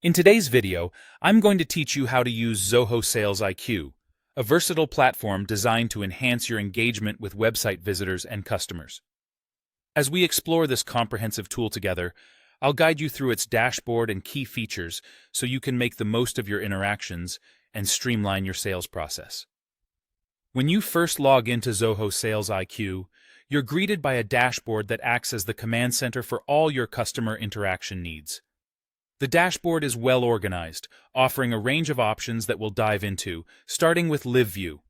In today's video, I'm going to teach you how to use Zoho SalesIQ, a versatile platform designed to enhance your engagement with website visitors and customers. As we explore this comprehensive tool together, I'll guide you through its dashboard and key features so you can make the most of your interactions and streamline your sales process. When you first log into Zoho SalesIQ, you're greeted by a dashboard that acts as the command center for all your customer interaction needs. The dashboard is well organized, offering a range of options that we'll dive into, starting with Live View.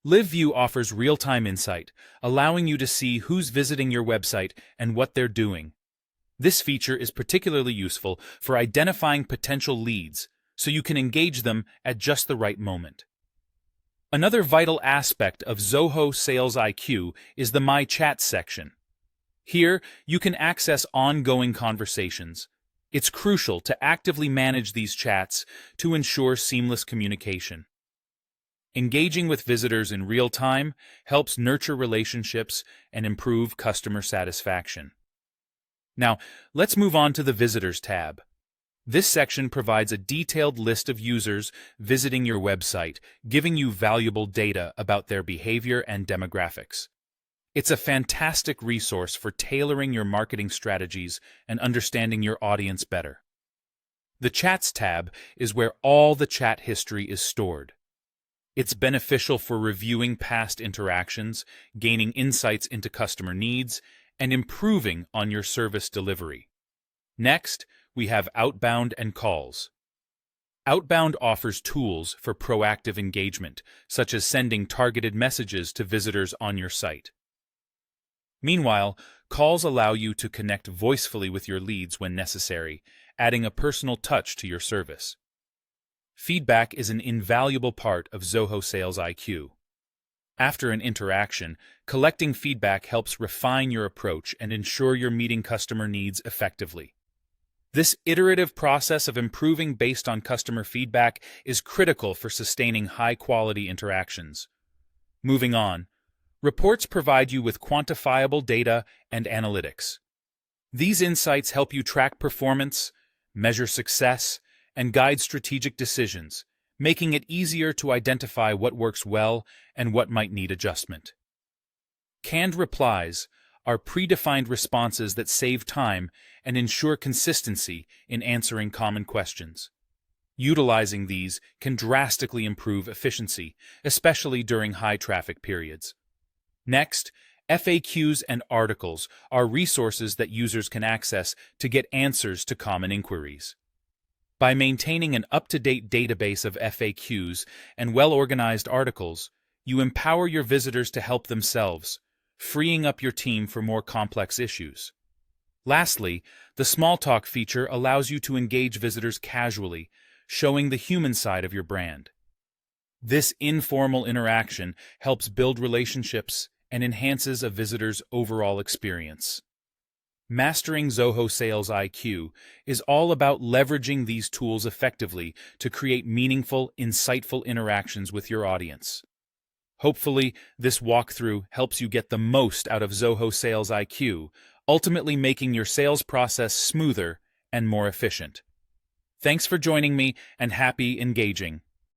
Live View offers real-time insight, allowing you to see who's visiting your website and what they're doing. This feature is particularly useful for identifying potential leads, so you can engage them at just the right moment. Another vital aspect of Zoho SalesIQ is the My Chat section. Here, you can access ongoing conversations. It's crucial to actively manage these chats to ensure seamless communication. Engaging with visitors in real time helps nurture relationships and improve customer satisfaction. Now, let's move on to the Visitors tab. This section provides a detailed list of users visiting your website, giving you valuable data about their behavior and demographics. It's a fantastic resource for tailoring your marketing strategies and understanding your audience better. The Chats tab is where all the chat history is stored. It's beneficial for reviewing past interactions, gaining insights into customer needs, and improving on your service delivery. Next, we have Outbound and Calls. Outbound offers tools for proactive engagement, such as sending targeted messages to visitors on your site. Meanwhile, calls allow you to connect voicefully with your leads when necessary, adding a personal touch to your service. Feedback is an invaluable part of Zoho SalesIQ. After an interaction, collecting feedback helps refine your approach and ensure you're meeting customer needs effectively. This iterative process of improving based on customer feedback is critical for sustaining high-quality interactions. Moving on, reports provide you with quantifiable data and analytics. These insights help you track performance, measure success, and guide strategic decisions, making it easier to identify what works well and what might need adjustment. Canned replies are predefined responses that save time and ensure consistency in answering common questions. Utilizing these can drastically improve efficiency, especially during high-traffic periods. Next, FAQs and articles are resources that users can access to get answers to common inquiries. By maintaining an up-to-date database of FAQs and well-organized articles, you empower your visitors to help themselves, freeing up your team for more complex issues. Lastly, the Small Talk feature allows you to engage visitors casually, showing the human side of your brand. This informal interaction helps build relationships and enhances a visitor's overall experience. Mastering Zoho SalesIQ is all about leveraging these tools effectively to create meaningful, insightful interactions with your audience. Hopefully, this walkthrough helps you get the most out of Zoho SalesIQ, ultimately making your sales process smoother and more efficient. Thanks for joining me, and happy engaging.